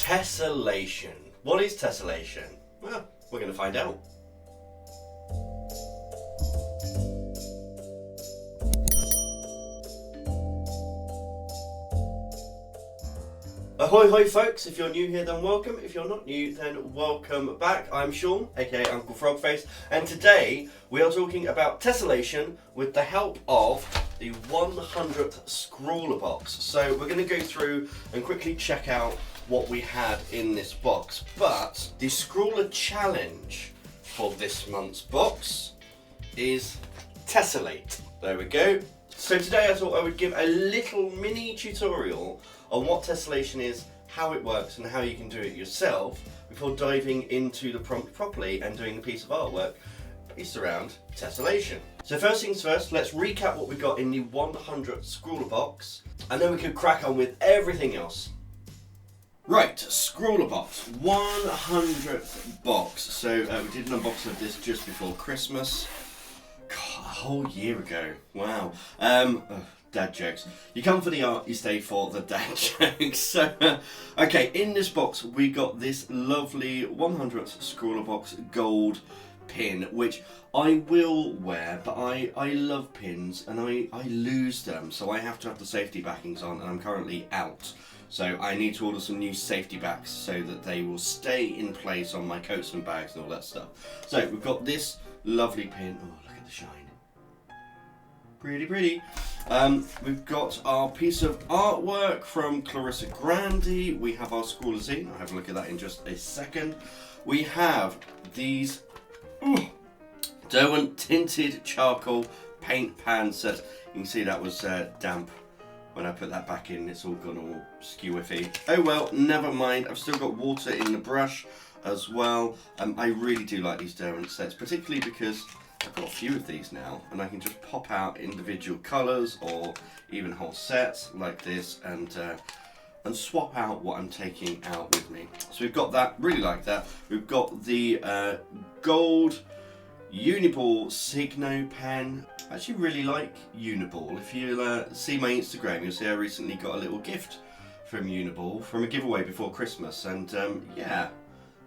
Tessellation. What is tessellation? Well, we're going to find out. Ahoy hoy folks, if you're new here then welcome, if you're not new then welcome back. I'm Sean, aka Uncle Frogface, and today we are talking about tessellation with the help of the 100th Scrawler box. So we're going to go through and quickly check out what we had in this box, but the Scrawler challenge for this month's box is Tessellate. There we go. So today I thought I would give a little mini tutorial on what tessellation is, how it works and how you can do it yourself before diving into the prompt properly and doing the piece of artwork based around tessellation. So first things first, let's recap what we got in the 100th Scrawler box and then we can crack on with everything else. Right, Scrawler box, 100th box. So we did an unboxing of this just before Christmas. God, a whole year ago, wow. Dad jokes. You come for the art, you stay for the dad jokes. So, okay, in this box we got this lovely 100th Scrawler box gold pin, which I will wear, but I love pins and I lose them, so I have to have the safety backings on, and I'm currently out. So I need to order some new safety backs so that they will stay in place on my coats and bags and all that stuff. So we've got this lovely pin. Oh, look at the shine. Pretty, pretty. We've got our piece of artwork from Clarissa Grandi. We have our Scrawler zine. I'll have a look at that in just a second. We have these Derwent tinted charcoal paint pan sets. You can see that was damp when I put that back in. It's all gone all skew-iffy. Oh well, never mind. I've still got water in the brush as well. I really do like these Derwent sets, particularly because I've got a few of these now and I can just pop out individual colours or even whole sets like this and swap out what I'm taking out with me. So we've got that, really like that. We've got the gold Uniball Signo pen. I actually really like Uniball. If you see my Instagram, you'll see I recently got a little gift from Uniball from a giveaway before Christmas, and yeah,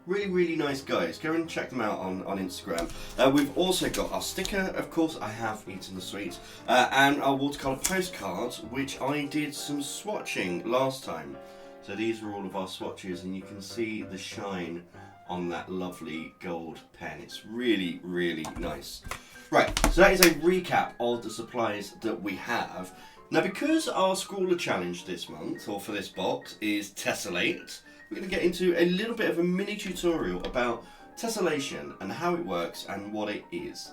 really nice guys. Go and check them out on Instagram. We've also got our sticker, of course, I have eaten the sweets, and our watercolour postcards, which I did some swatching last time. So these are all of our swatches and you can see the shine on that lovely gold pen. It's really nice. Right, so that is a recap of the supplies that we have. Now, because our Scrawler challenge this month, or for this box, is Tessellate, we're going to get into a little bit of a mini tutorial about tessellation and how it works and what it is.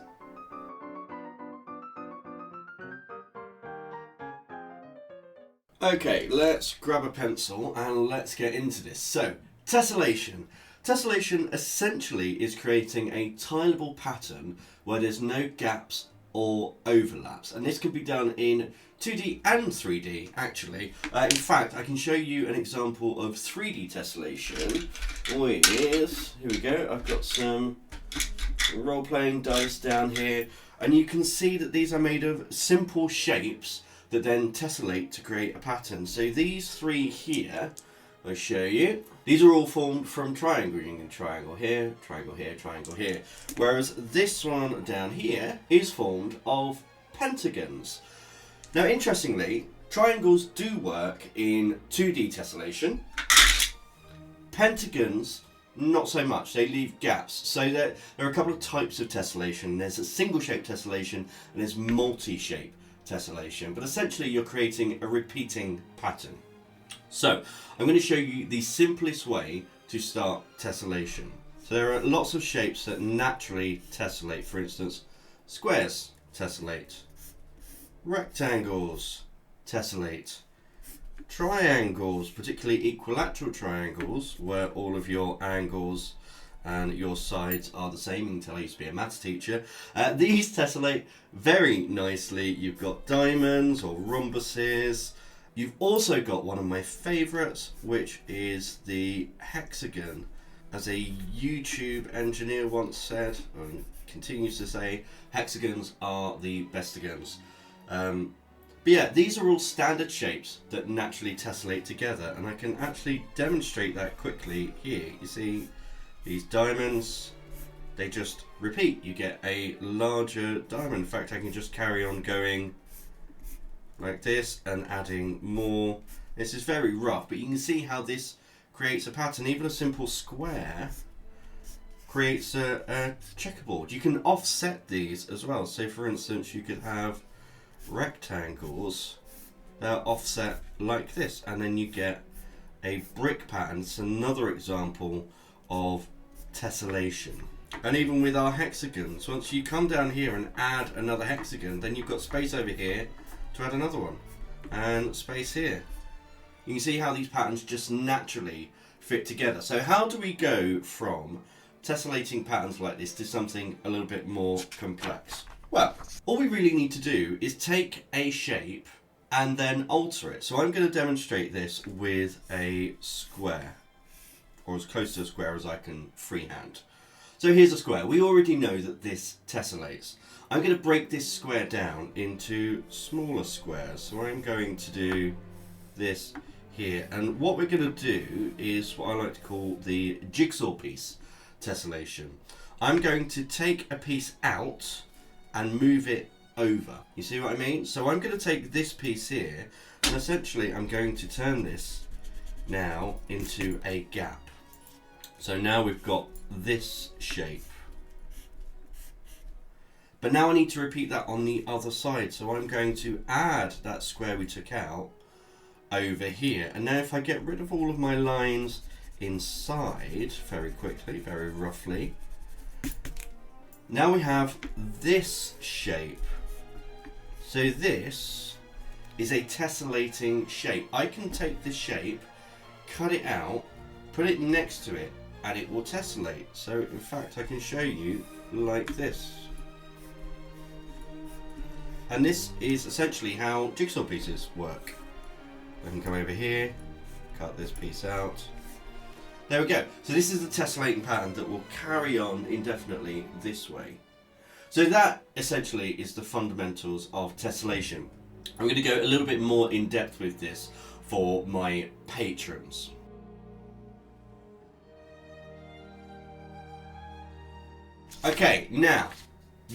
Okay, let's grab a pencil and let's get into this. So, tessellation. Tessellation essentially is creating a tileable pattern where there's no gaps or overlaps, and this can be done in 2D and 3D actually. In fact, I can show you an example of 3D tessellation with, here we go, I've got some role-playing dice down here, and you can see that these are made of simple shapes that then tessellate to create a pattern. So these three here, I'll show you. These are all formed from triangle. You can triangle here, triangle here, triangle here. Whereas this one down here is formed of pentagons. Now, interestingly, triangles do work in 2D tessellation. Pentagons, not so much. They leave gaps. So there are a couple of types of tessellation. There's a single-shape tessellation and there's multi-shape tessellation. But essentially, you're creating a repeating pattern. So, I'm going to show you the simplest way to start tessellation. So there are lots of shapes that naturally tessellate. For instance, squares tessellate, rectangles tessellate, triangles, particularly equilateral triangles, where all of your angles and your sides are the same. You can tell I used to be a maths teacher. These tessellate very nicely. You've got diamonds or rhombuses. You've also got one of my favourites, which is the hexagon. As a YouTube engineer once said, and continues to say, hexagons are the bestigons. But yeah, these are all standard shapes that naturally tessellate together, and I can actually demonstrate that quickly here. You see these diamonds, they just repeat. You get a larger diamond. In fact, I can just carry on going like this and adding more. This is very rough, but you can see how this creates a pattern. Even a simple square creates a checkerboard. You can offset these as well. So for instance, you could have rectangles that are offset like this, and then you get a brick pattern. It's another example of tessellation. And even with our hexagons, once you come down here and add another hexagon, then you've got space over here to add another one, and space here. You can see how these patterns just naturally fit together. So how do we go from tessellating patterns like this to something a little bit more complex? Well, all we really need to do is take a shape and then alter it. So I'm going to demonstrate this with a square, or as close to a square as I can freehand. So here's a square. We already know that this tessellates. I'm going to break this square down into smaller squares. So I'm going to do this here. And what we're going to do is what I like to call the jigsaw piece tessellation. I'm going to take a piece out and move it over. You see what I mean? So I'm going to take this piece here, and essentially I'm going to turn this now into a gap. So now we've got this shape. But now I need to repeat that on the other side. So I'm going to add that square we took out over here. And now if I get rid of all of my lines inside very quickly, very roughly, now we have this shape. So this is a tessellating shape. I can take this shape, cut it out, put it next to it, and it will tessellate. So in fact I can show you like this. And this is essentially how jigsaw pieces work. I can come over here, cut this piece out. There we go. So this is the tessellating pattern that will carry on indefinitely this way. So that essentially is the fundamentals of tessellation. I'm going to go a little bit more in depth with this for my patrons. Okay, now,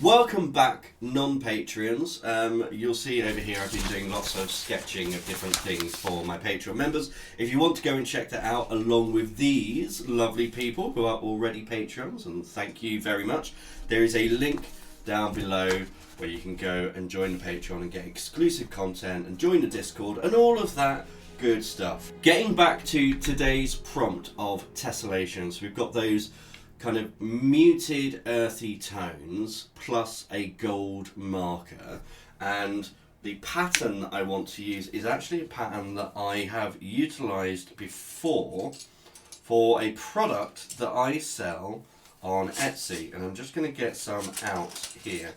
welcome back non-Patreons. You'll see over here I've been doing lots of sketching of different things for my Patreon members. If you want to go and check that out along with these lovely people who are already Patrons, and thank you very much, there is a link down below where you can go and join the Patreon and get exclusive content and join the Discord and all of that good stuff. Getting back to today's prompt of tessellation, so we've got those kind of muted earthy tones plus a gold marker, and the pattern that I want to use is actually a pattern that I have utilized before for a product that I sell on Etsy, and I'm just going to get some out here.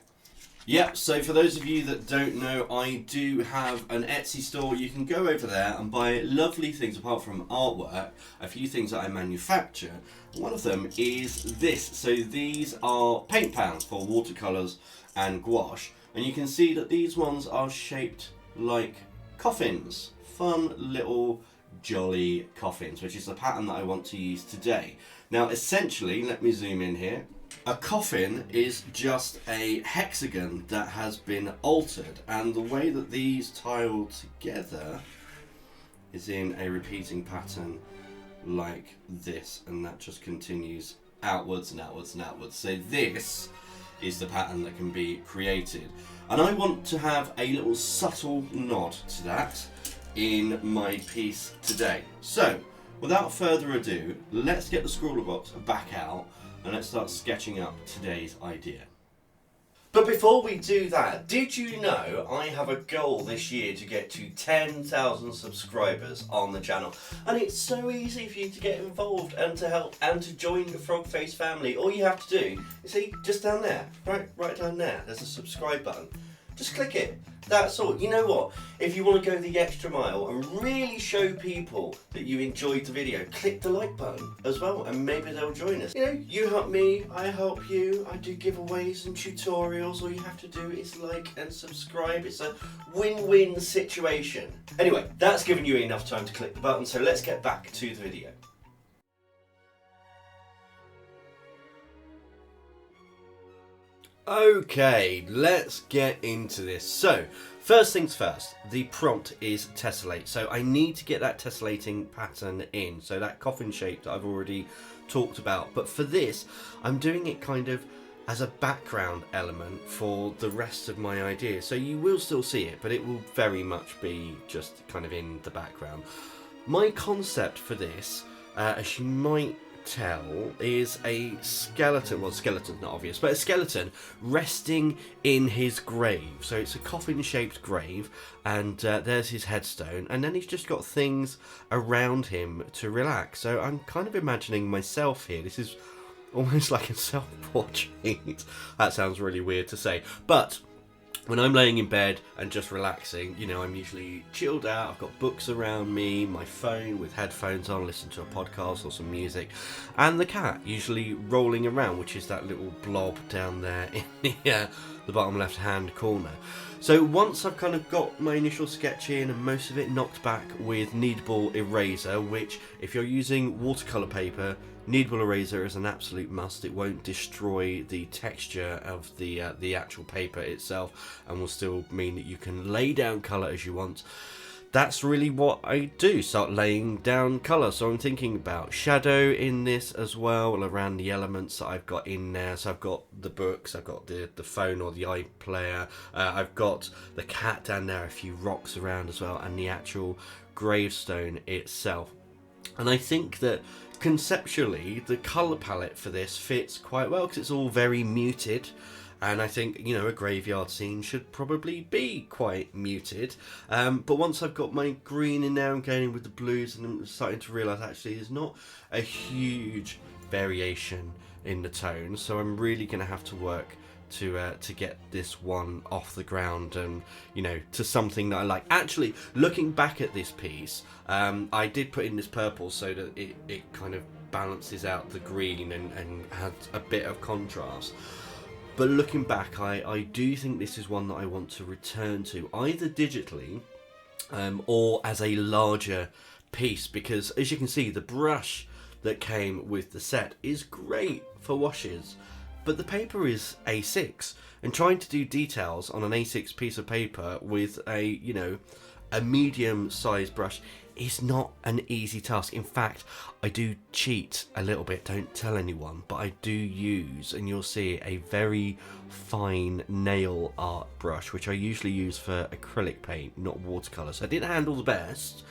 Yep, so for those of you that don't know, I do have an Etsy store. You can go over there and buy lovely things apart from artwork, a few things that I manufacture. One of them is this. So these are paint pans for watercolours and gouache. And you can see that these ones are shaped like coffins. Fun little jolly coffins, which is the pattern that I want to use today. Now essentially, let me zoom in here. A coffin is just a hexagon that has been altered, and the way that these tile together is in a repeating pattern like this, and that just continues outwards and outwards and outwards. So this is the pattern that can be created, and I want to have a little subtle nod to that in my piece today. So without further ado, let's get the Scrawler box back out and let's start sketching up today's idea. But before we do that, did you know I have a goal this year to get to 10,000 subscribers on the channel? And it's so easy for you to get involved and to help and to join the Frogface family. All you have to do, you see, just down there, right down there, there's a subscribe button. just click it. That's all. You know what? If you want to go the extra mile and really show people that you enjoyed the video, click the like button as well, and maybe they'll join us. You know, you help me, I help you. I do giveaways and tutorials. All you have to do is like and subscribe. It's a win-win situation. Anyway, that's given you enough time to click the button, so let's get back to the video. Okay, let's get into this. So, first things first, the prompt is tessellate. So I need to get that tessellating pattern in. So that coffin shape that I've already talked about. But for this, I'm doing it kind of as a background element for the rest of my ideas. So you will still see it, but it will very much be just kind of in the background. My concept for this, as you might tell, is a skeleton. Well, skeleton's not obvious, but a skeleton resting in his grave. So it's a coffin shaped grave, and there's his headstone, and then he's just got things around him to relax. So I'm kind of imagining myself here. This is almost like a self-portrait. That sounds really weird to say, but when I'm laying in bed and just relaxing, you know, I'm usually chilled out. I've got books around me, my phone with headphones on, listen to a podcast or some music, and the cat usually rolling around, which is that little blob down there in the bottom left-hand corner. So once I've kind of got my initial sketch in and most of it knocked back with kneadable eraser, which if you're using watercolour paper, kneadable eraser is an absolute must. It won't destroy the texture of the actual paper itself, and will still mean that you can lay down colour as you want. That's really what I do, start laying down colour. So I'm thinking about shadow in this as well, around the elements that I've got in there. So I've got the books, I've got the phone or the iPlayer, I've got the cat down there, a few rocks around as well, and the actual gravestone itself. And I think that conceptually the colour palette for this fits quite well, because it's all very muted. And I think, you know, a graveyard scene should probably be quite muted. But once I've got my green in there, I'm going in with the blues, and I'm starting to realise actually there's not a huge variation in the tone. So I'm really going to have to work to get this one off the ground and, you know, to something that I like. Actually, looking back at this piece, I did put in this purple so that it kind of balances out the green and has a bit of contrast. But looking back, I do think this is one that I want to return to, either digitally or as a larger piece, because as you can see, the brush that came with the set is great for washes, but the paper is A6, and trying to do details on an A6 piece of paper with a, you know, a medium-sized brush is not an easy task. In fact, I do cheat a little bit, don't tell anyone, but I do use, and you'll see, a very fine nail art brush, which I usually use for acrylic paint, not watercolour. So I didn't handle the best,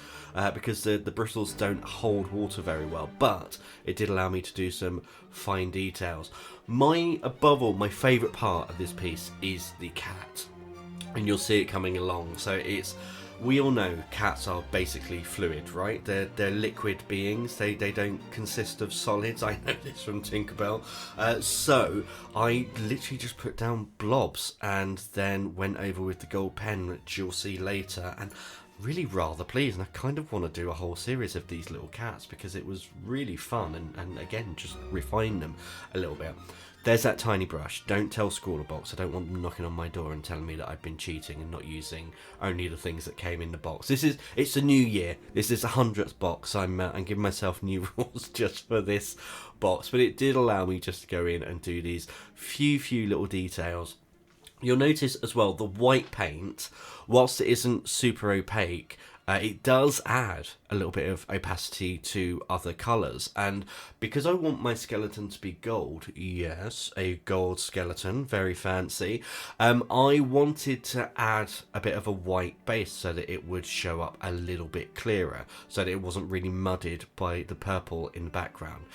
because the bristles don't hold water very well, but it did allow me to do some fine details. Above all, my favourite part of this piece is the cat, and you'll see it coming along. So we all know cats are basically fluid, right? They're liquid beings. They don't consist of solids. I know this from Tinkerbell. So I literally just put down blobs and then went over with the gold pen, which you'll see later, and really rather pleased. And I kind of want to do a whole series of these little cats because it was really fun, and again, just refine them a little bit. There's that tiny brush. Don't tell ScrawlrBox. I don't want them knocking on my door and telling me that I've been cheating and not using only the things that came in the box. It's a new year. This is the 100th box. I'm giving myself new rules just for this box, but it did allow me just to go in and do these few little details. You'll notice as well the white paint, whilst it isn't super opaque, it does add a little bit of opacity to other colours. And because I want my skeleton to be gold, yes, a gold skeleton, very fancy, I wanted to add a bit of a white base so that it would show up a little bit clearer, so that it wasn't really muddied by the purple in the background.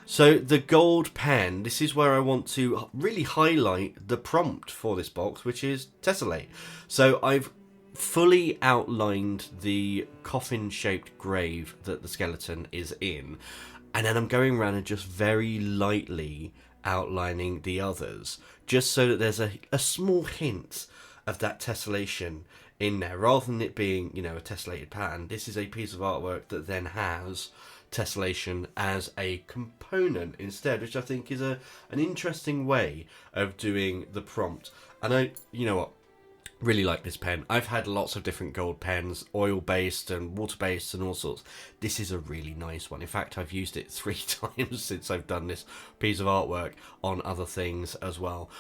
So the gold pen, this is where I want to really highlight the prompt for this box, which is Tessellate. So I've fully outlined the coffin-shaped grave that the skeleton is in, and then I'm going around and just very lightly outlining the others, just so that there's a small hint of that tessellation in there, rather than it being, you know, a tessellated pattern. This is a piece of artwork that then has tessellation as a component instead, which I think is an interesting way of doing the prompt. And you know what, really like this pen. I've had lots of different gold pens, oil based and water based and all sorts. This is a really nice one. In fact, I've used it 3 times since I've done this piece of artwork on other things as well.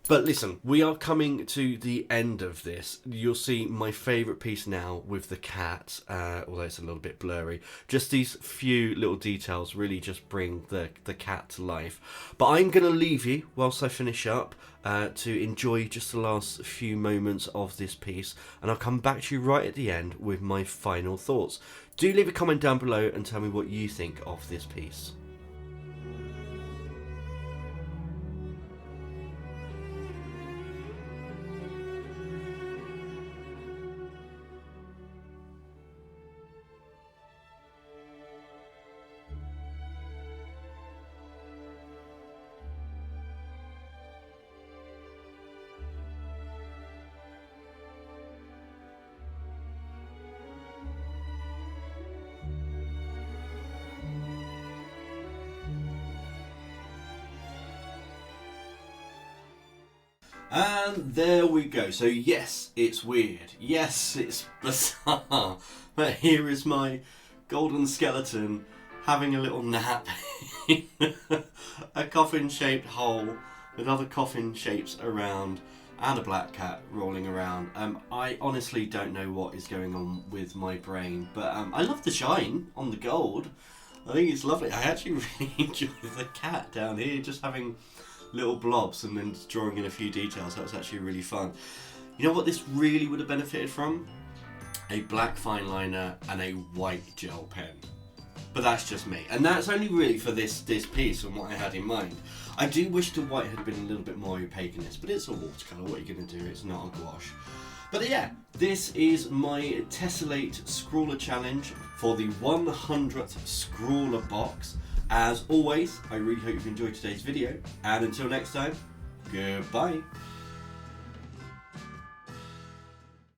But listen, we are coming to the end of this. You'll see my favourite piece now with the cat, although it's a little bit blurry. Just these few little details really just bring the cat to life. But I'm going to leave you, whilst I finish up, to enjoy just the last few moments of this piece. And I'll come back to you right at the end with my final thoughts. Do leave a comment down below and tell me what you think of this piece. And there we go. So yes, it's weird. Yes, it's bizarre. But here is my golden skeleton having a little nap in a coffin-shaped hole with other coffin shapes around and a black cat rolling around. I honestly don't know what is going on with my brain, but I love the shine on the gold. I think it's lovely. I actually really enjoy the cat down here, just having little blobs and then drawing in a few details. That was actually really fun. You know what this really would have benefited from? A black fine liner and a white gel pen. But that's just me, and that's only really for this piece and what I had in mind. I do wish the white had been a little bit more opaque in this, but it's a watercolour. What are you going to do? It's not a gouache. But yeah, this is my Tessellate ScrawlrChallenge for the 100th Scrawler box. As always, I really hope you've enjoyed today's video, and until next time, goodbye.